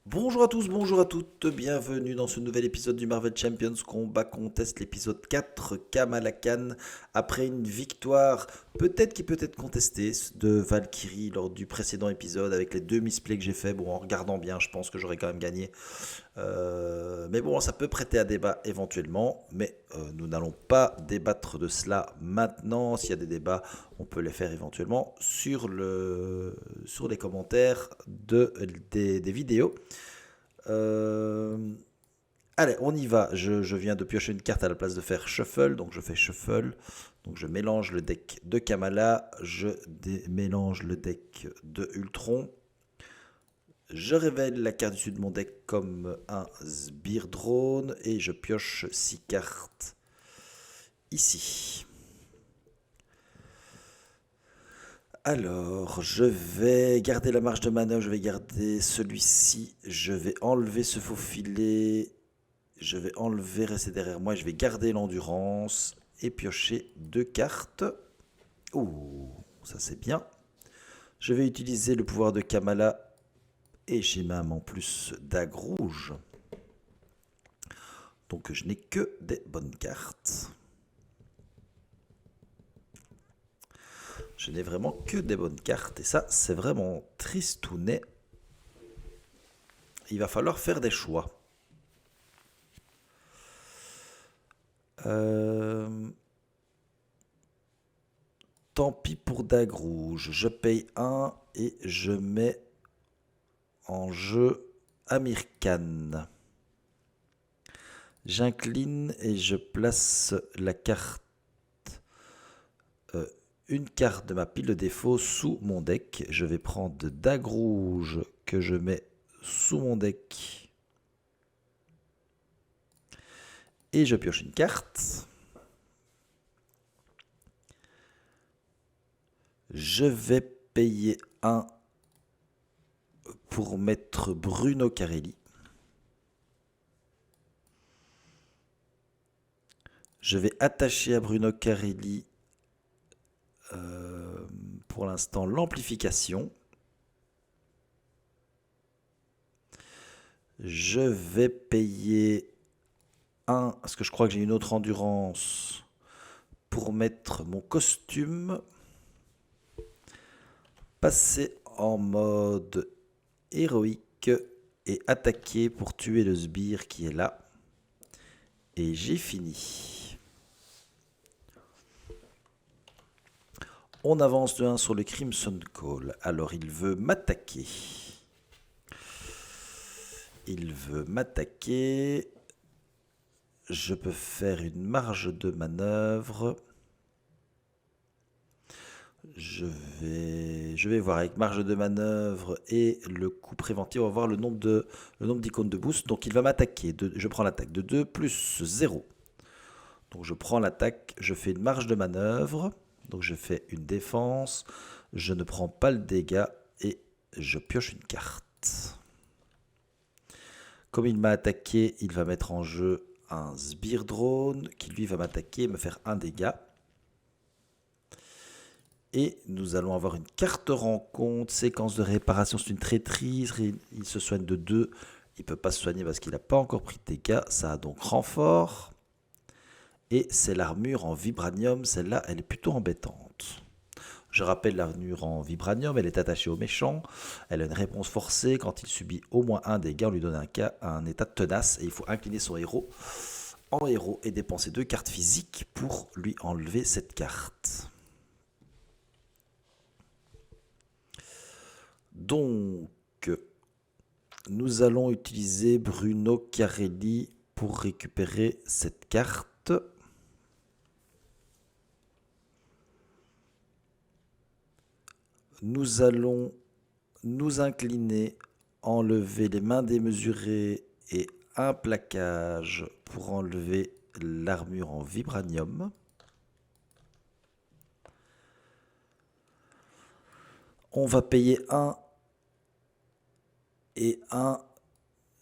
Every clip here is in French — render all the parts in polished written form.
Bonjour à tous, bonjour à toutes, bienvenue dans ce nouvel épisode du Marvel Champions Combat Contest, l'épisode 4, Kamala Khan, après une victoire peut-être qui peut être contestée de Valkyrie lors du précédent épisode avec les deux misplays que j'ai fait. Bon, en regardant bien, je pense que j'aurais quand même gagné. Mais bon, ça peut prêter à débat éventuellement, mais nous n'allons pas débattre de cela maintenant. S'il y a des débats, on peut les faire éventuellement sur les commentaires des vidéos. Euh, Allez, on y va. Je viens de piocher une carte à la place de faire shuffle, donc je fais shuffle. Donc je mélange le deck de Kamala, je mélange le deck de Ultron. Je révèle la carte dessus de mon deck comme un Sbire Drone et je pioche 6 cartes ici. Alors, je vais garder la marge de manœuvre, je vais garder celui-ci, je vais enlever ce faux filet, je vais enlever rester derrière moi, je vais garder l'endurance et piocher 2 cartes. Ouh, ça c'est bien. Je vais utiliser le pouvoir de Kamala et j'ai même en plus dague rouge. Donc je n'ai que des bonnes cartes. Je n'ai vraiment que des bonnes cartes. Et ça, c'est vraiment tristounet. Il va falloir faire des choix. Euh, Tant pis pour dague rouge. Je paye 1 et je mets en jeu Amir Khan. J'incline et je place la carte, euh, une carte de ma pile de défaut sous mon deck. Je vais prendre de dague rouge que je mets sous mon deck. Et je pioche une carte. Je vais payer 1 pour mettre Bruno Carelli. Je vais attacher à Bruno Carelli pour l'instant l'amplification. Je vais payer 1, parce que je crois que j'ai une autre endurance, pour mettre mon costume. Passer en mode héroïque et attaquer pour tuer le sbire qui est là. Et j'ai fini. On avance de 1 sur le Crimson Call. Alors il veut m'attaquer. Il veut m'attaquer. Je peux faire une marge de manœuvre. Je vais voir avec marge de manœuvre et le coup préventif. On va voir le nombre d'icônes de boost. Donc il va m'attaquer. Je prends l'attaque de 2 plus 0. Donc je prends l'attaque. Je fais une marge de manœuvre. Donc je fais une défense. Je ne prends pas le dégât et je pioche une carte. Comme il m'a attaqué, il va mettre en jeu un Sbire Drone qui lui va m'attaquer et me faire un dégât. Et nous allons avoir une carte rencontre, séquence de réparation, c'est une traîtrise, il se soigne de 2, il ne peut pas se soigner parce qu'il n'a pas encore pris de dégâts, ça a donc renfort. Et c'est l'armure en vibranium, celle-là elle est plutôt embêtante. Je rappelle l'armure en vibranium, elle est attachée au méchant, elle a une réponse forcée, quand il subit au moins un dégât, on lui donne un état tenace et il faut incliner son héros en héros et dépenser 2 cartes physiques pour lui enlever cette carte. Donc, nous allons utiliser Bruno Carelli pour récupérer cette carte. Nous allons nous incliner, enlever les mains démesurées et un plaquage pour enlever l'armure en vibranium. On va payer 1 et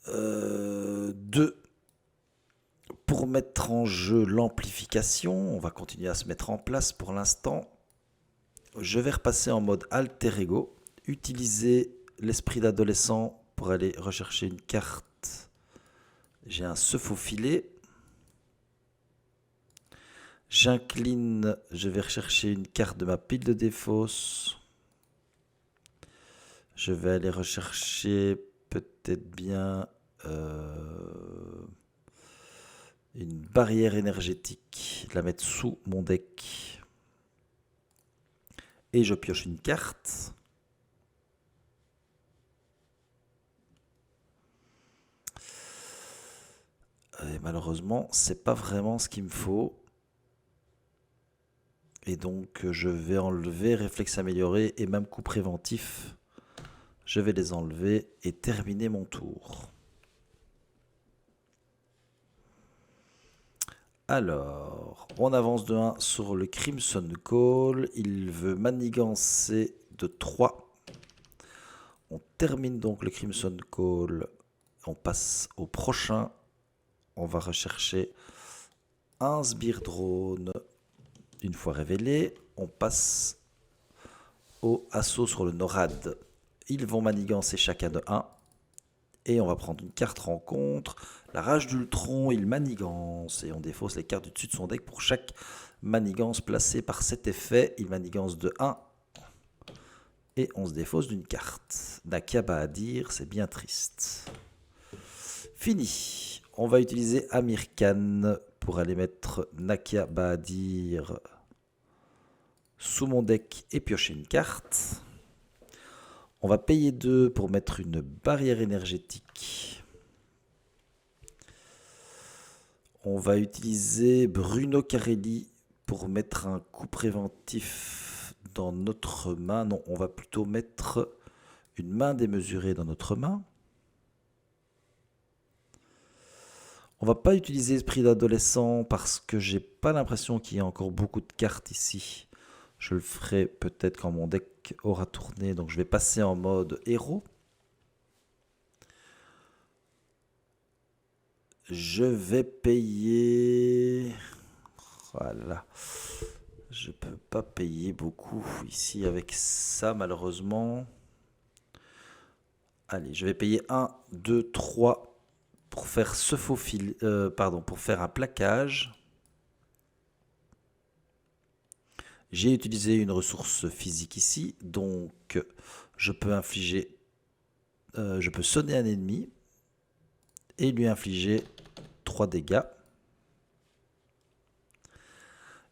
2 pour mettre en jeu l'amplification. On va continuer à se mettre en place pour l'instant. Je vais repasser en mode alter ego, utiliser l'esprit d'adolescent pour aller rechercher une carte. J'ai un se faufiler. J'incline, je vais rechercher une carte de ma pile de défausse. Je vais aller rechercher peut-être bien une barrière énergétique, la mettre sous mon deck. Et je pioche une carte. Et malheureusement, c'est pas vraiment ce qu'il me faut. Et donc, je vais enlever réflexe amélioré et même coup préventif. Je vais les enlever et terminer mon tour. Alors, on avance de 1 sur le Crimson Call. Il veut manigancer de 3. On termine donc le Crimson Call. On passe au prochain. On va rechercher un Sbire Drone. Une fois révélé, on passe au assaut sur le Norad. Ils vont manigancer chacun de 1. Et on va prendre une carte rencontre. La rage d'Ultron, il manigance. Et on défausse les cartes du dessus de son deck pour chaque manigance placée par cet effet. Il manigance de 1. Et on se défausse d'une carte. Nakia Bahadir, c'est bien triste. Fini. On va utiliser Amir Khan pour aller mettre Nakia Bahadir sous mon deck et piocher une carte. On va payer 2 pour mettre une barrière énergétique. On va utiliser Bruno Carelli pour mettre un coup préventif dans notre main. Non, on va plutôt mettre une main démesurée dans notre main. On va pas utiliser Esprit d'adolescent parce que j'ai pas l'impression qu'il y ait encore beaucoup de cartes ici. Je le ferai peut-être quand mon deck aura tourné. Donc je vais passer en mode héros. Je vais payer... Voilà. Je peux pas payer beaucoup ici avec ça malheureusement. Allez, je vais payer 1, 2, 3 pour faire ce faux fil, pour faire un plaquage. J'ai utilisé une ressource physique ici, donc je peux infliger, je peux sonner un ennemi et lui infliger 3 dégâts.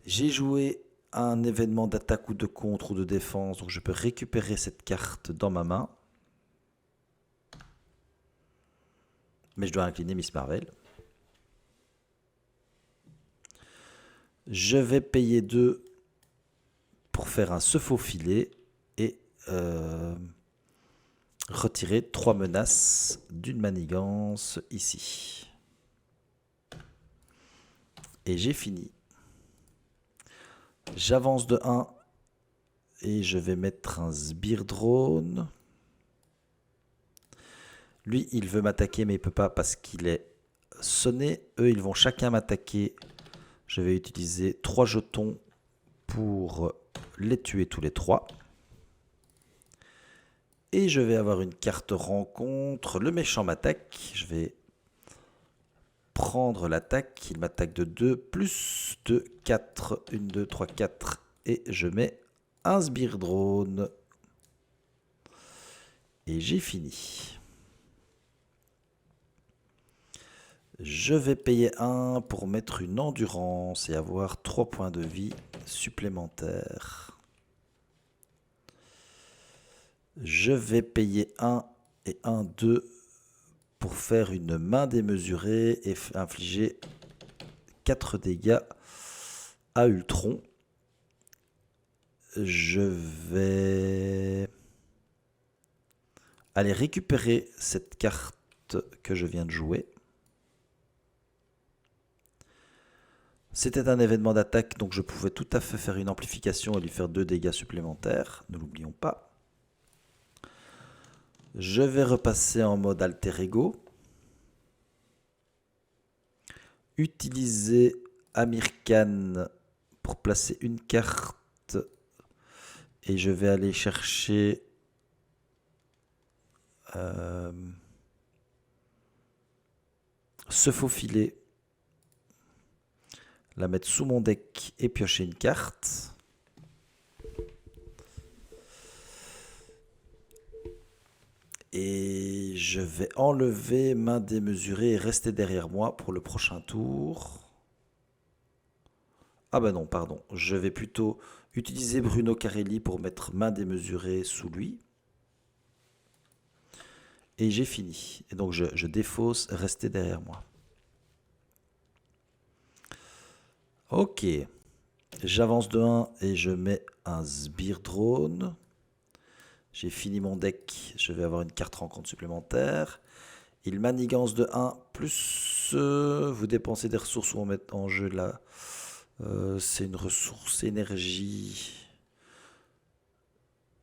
J'ai joué un événement d'attaque ou de contre ou de défense, donc je peux récupérer cette carte dans ma main. Mais je dois incliner Miss Marvel. Je vais payer 2 pour faire un se faufiler et retirer 3 menaces d'une manigance ici. Et j'ai fini. J'avance de 1 et je vais mettre un Sbire Drone. Lui, il veut m'attaquer mais il ne peut pas parce qu'il est sonné. Eux, ils vont chacun m'attaquer. Je vais utiliser 3 jetons pour les tuer tous les 3. Et je vais avoir une carte rencontre. Le méchant m'attaque. Je vais prendre l'attaque. Il m'attaque de 2, plus de 4. 1, 2, 3, 4. Et je mets un Sbire Drone. Et j'ai fini. Je vais payer 1 pour mettre une endurance et avoir 3 points de vie supplémentaires. Je vais payer 1 et 1, 2 pour faire une main démesurée et infliger 4 dégâts à Ultron. Je vais aller récupérer cette carte que je viens de jouer. C'était un événement d'attaque, donc je pouvais tout à fait faire une amplification et lui faire 2 dégâts supplémentaires. Ne l'oublions pas. Je vais repasser en mode alter ego. Utiliser Amir Khan pour placer une carte. Et je vais aller chercher se faufiler, la mettre sous mon deck et piocher une carte. Et je vais enlever main démesurée et rester derrière moi pour le prochain tour. Ah bah non, pardon. Je vais plutôt utiliser Bruno Carelli pour mettre main démesurée sous lui. Et j'ai fini. Et donc je défausse, rester derrière moi. Ok. J'avance de 1 et je mets un Sbire Drone. J'ai fini mon deck. Je vais avoir une carte rencontre supplémentaire. Il manigance de 1 plus vous dépensez des ressources ou on met en jeu là. C'est une ressource énergie.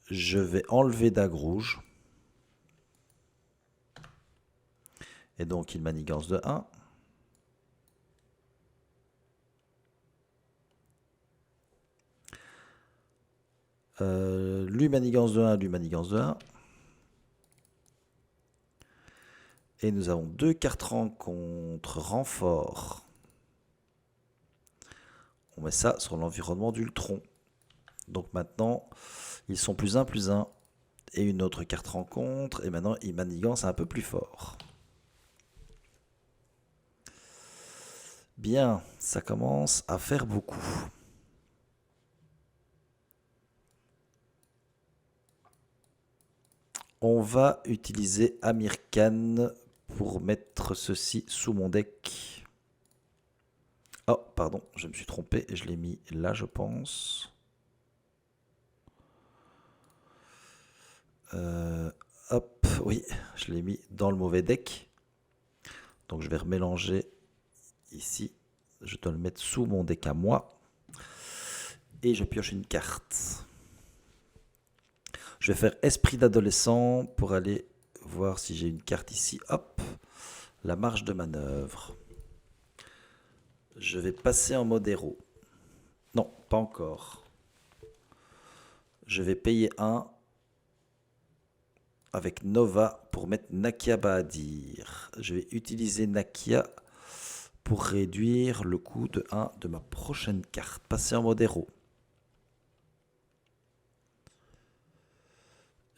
Je vais enlever dague rouge. Et donc il manigance de 1. Lui manigance de 1, lui manigance de 1. Et nous avons 2 cartes rencontre renfort. On met ça sur l'environnement d'Ultron. Donc maintenant, ils sont +1, +1. Et une autre carte rencontre. Et maintenant, ils manigancent un peu plus fort. Bien, ça commence à faire beaucoup. On va utiliser Amir Khan pour mettre ceci sous mon deck. Oh, pardon, je me suis trompé et je l'ai mis là, je pense. Hop, oui, je l'ai mis dans le mauvais deck. Donc je vais remélanger ici. Je dois le mettre sous mon deck à moi. Et je pioche une carte. Je vais faire Esprit d'adolescent pour aller voir si j'ai une carte ici. Hop, la marge de manœuvre. Je vais passer en mode héros. Non, pas encore. Je vais payer 1 avec Nova pour mettre Nakia Bahadir. Je vais utiliser Nakia pour réduire le coût de 1 de ma prochaine carte. Passer en mode héros.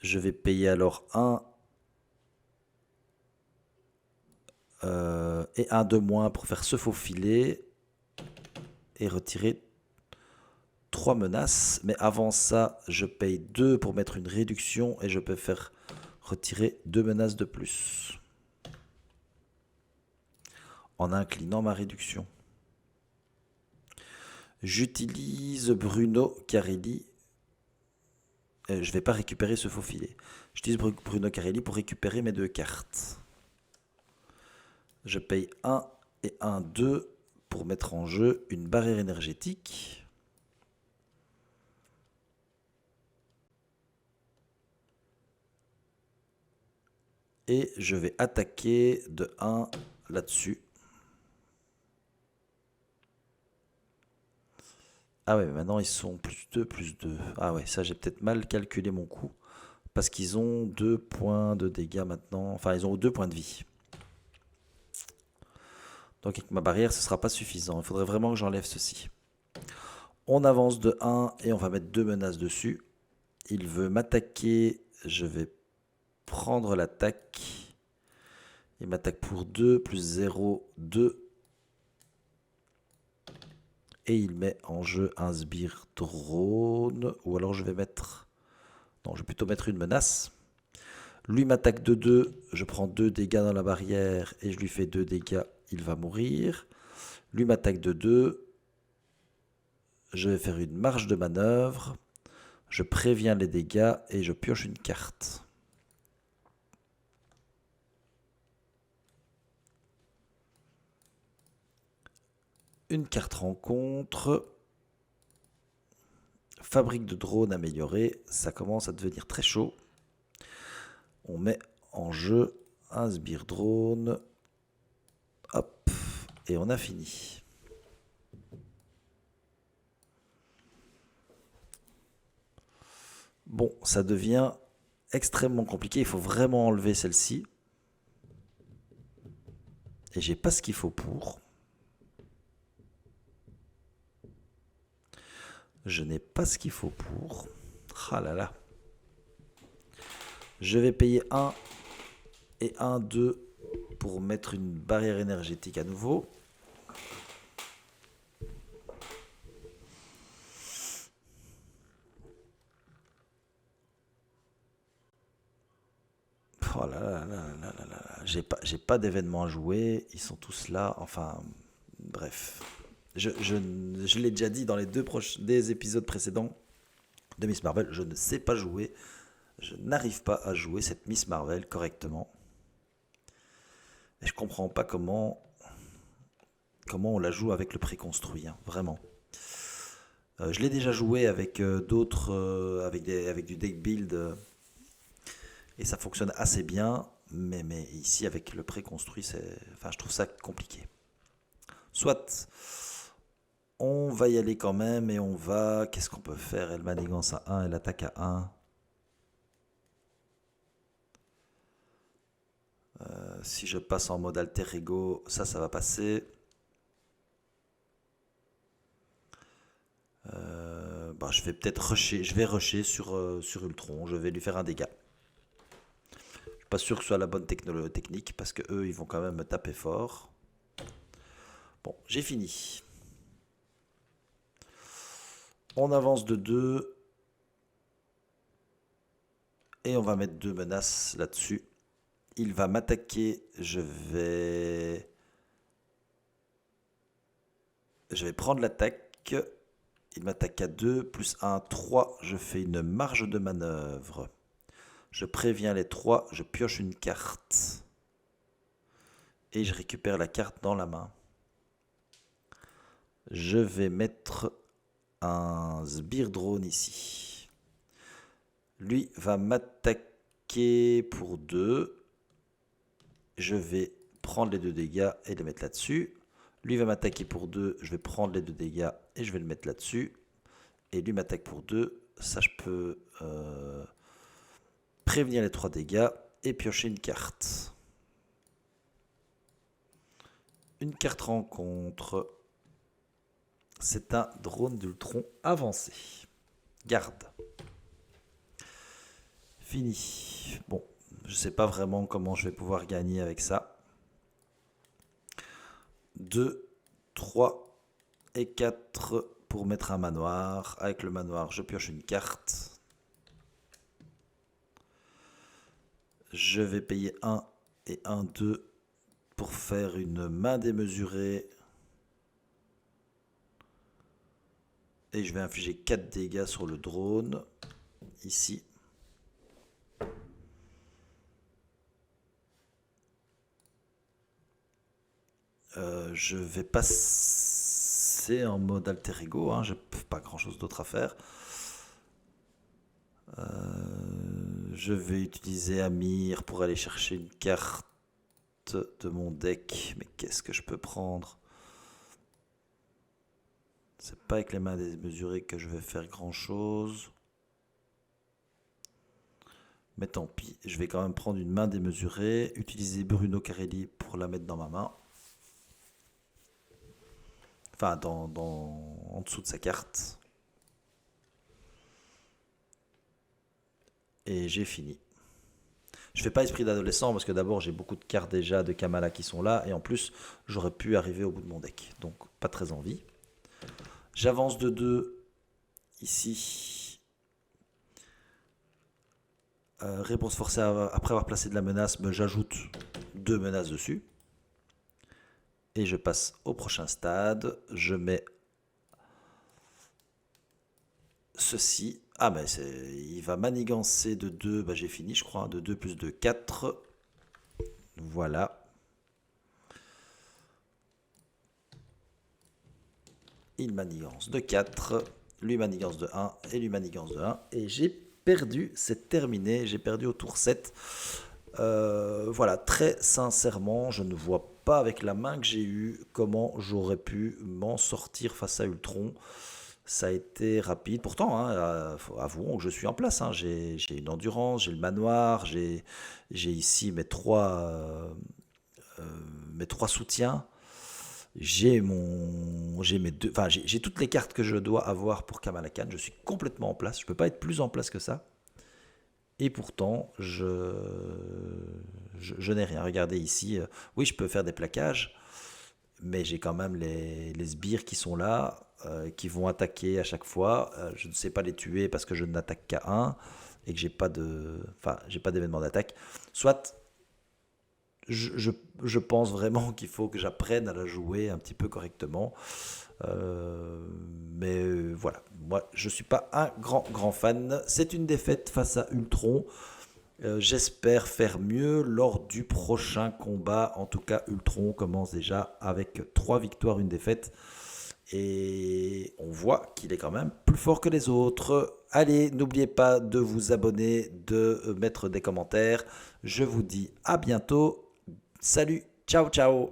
Je vais payer alors 1 et 1 de moins pour faire se faufiler et retirer 3 menaces. Mais avant ça, je paye 2 pour mettre une réduction et je peux faire retirer 2 menaces de plus. En inclinant ma réduction. J'utilise Bruno Carelli. Je ne vais pas récupérer ce faux filet. J'utilise Bruno Carelli pour récupérer mes 2 cartes. Je paye 1 et 1, 2 pour mettre en jeu une barrière énergétique. Et je vais attaquer de 1 là-dessus. Ah ouais, maintenant ils sont +2, +2. Ah ouais, ça j'ai peut-être mal calculé mon coup. Parce qu'ils ont 2 points de dégâts maintenant. Enfin, ils ont 2 points de vie. Donc avec ma barrière, ce ne sera pas suffisant. Il faudrait vraiment que j'enlève ceci. On avance de 1 et on va mettre 2 menaces dessus. Il veut m'attaquer. Je vais prendre l'attaque. Il m'attaque pour 2, plus 0, 2. Et il met en jeu un Sbire Drone. Ou alors je vais mettre... Non, je vais plutôt mettre une menace. Lui m'attaque de 2. Je prends 2 dégâts dans la barrière et je lui fais 2 dégâts. Il va mourir. Lui m'attaque de 2. Je vais faire une marge de manœuvre. Je préviens les dégâts et je pioche une carte. Une carte rencontre. Fabrique de drones améliorée. Ça commence à devenir très chaud. On met en jeu un Sbire Drone. Hop. Et on a fini. Bon, ça devient extrêmement compliqué. Il faut vraiment enlever celle-ci. Et j'ai pas ce qu'il faut pour. Je n'ai pas ce qu'il faut pour. Ah là là. Je vais payer 1 et 1, 2 pour mettre une barrière énergétique à nouveau. Oh là là là là là là là. J'ai pas d'événements à jouer. Ils sont tous là. Enfin, bref. Je l'ai déjà dit dans les des épisodes précédents de Miss Marvel. Je ne sais pas jouer. Je n'arrive pas à jouer cette Miss Marvel correctement. Et je comprends pas comment on la joue avec le préconstruit, hein, vraiment. Je l'ai déjà joué avec d'autres, avec du deck build, et ça fonctionne assez bien, mais ici avec le préconstruit, enfin, je trouve ça compliqué. Soit, on va y aller quand même et on va. Qu'est-ce qu'on peut faire? Elle manigance à 1, elle attaque à 1. Si je passe en mode alter ego, ça va passer. Bah, je vais peut-être rusher, je vais rusher sur Ultron, je vais lui faire un dégât. Je suis pas sûr que ce soit la bonne technique parce que eux ils vont quand même me taper fort. Bon, j'ai fini. On avance de 2 et on va mettre 2 menaces là-dessus. Il va m'attaquer, je vais prendre l'attaque. Il m'attaque à 2, plus 1, 3. Je fais une marge de manœuvre. Je préviens les 3, je pioche une carte. Et je récupère la carte dans la main. Je vais mettre un sbire drone ici. Lui va m'attaquer pour 2. Je vais prendre les 2 dégâts et les mettre là-dessus. Lui va m'attaquer pour 2. Je vais prendre les 2 dégâts et je vais le mettre là-dessus. Et lui m'attaque pour 2. Ça, je peux prévenir les 3 dégâts et piocher une carte. Une carte rencontre. C'est un drone d'Ultron avancé. Garde. Fini. Bon, je sais pas vraiment comment je vais pouvoir gagner avec ça. 2, 3 et 4 pour mettre un manoir. Avec le manoir, je pioche une carte. Je vais payer 1 et 1, 2 pour faire une main démesurée. Et je vais infliger 4 dégâts sur le drone. Ici. Je vais passer en mode alter ego. Hein, je n'ai pas grand chose d'autre à faire. Je vais utiliser Amir pour aller chercher une carte de mon deck. Mais qu'est-ce que je peux prendre? C'est pas avec les mains démesurées que je vais faire grand chose. Mais tant pis, je vais quand même prendre une main démesurée. Utiliser Bruno Carelli pour la mettre dans ma main. Enfin, en dessous de sa carte. Et j'ai fini. Je fais pas esprit d'adolescent parce que d'abord j'ai beaucoup de cartes déjà de Kamala qui sont là et en plus j'aurais pu arriver au bout de mon deck. Donc pas très envie. J'avance de 2 ici. Réponse forcée après avoir placé de la menace, mais j'ajoute 2 menaces dessus. Et je passe au prochain stade. Je mets ceci. Ah ben il va manigancer de 2. Bah, j'ai fini je crois. De 2 plus 2, 4. Voilà. Il manigance de 4. Lui manigance de 1. Et lui manigance de 1. Et j'ai perdu. C'est terminé. J'ai perdu au tour 7. Voilà, très sincèrement, je ne vois pas avec la main que j'ai eue comment j'aurais pu m'en sortir face à Ultron. Ça a été rapide. Pourtant, hein, avouons que je suis en place. Hein. J'ai une endurance, j'ai le manoir, j'ai ici mes 3 mes 3 soutiens. J'ai toutes les cartes que je dois avoir pour Kamala Khan. Je suis complètement en place. Je peux pas être plus en place que ça. Et pourtant, je n'ai rien. Regardez ici. Oui, je peux faire des plaquages, mais j'ai quand même les sbires qui sont là, qui vont attaquer à chaque fois. Je ne sais pas les tuer parce que je n'attaque qu'à un et que j'ai pas d'événement d'attaque. Soit je, je- je pense vraiment qu'il faut que j'apprenne à la jouer un petit peu correctement. Mais voilà, moi je suis pas un grand fan. C'est une défaite face à Ultron. J'espère faire mieux lors du prochain combat. En tout cas, Ultron commence déjà avec 3 victoires, une défaite. Et on voit qu'il est quand même plus fort que les autres. Allez, n'oubliez pas de vous abonner, de mettre des commentaires. Je vous dis à bientôt. Salut, ciao ciao.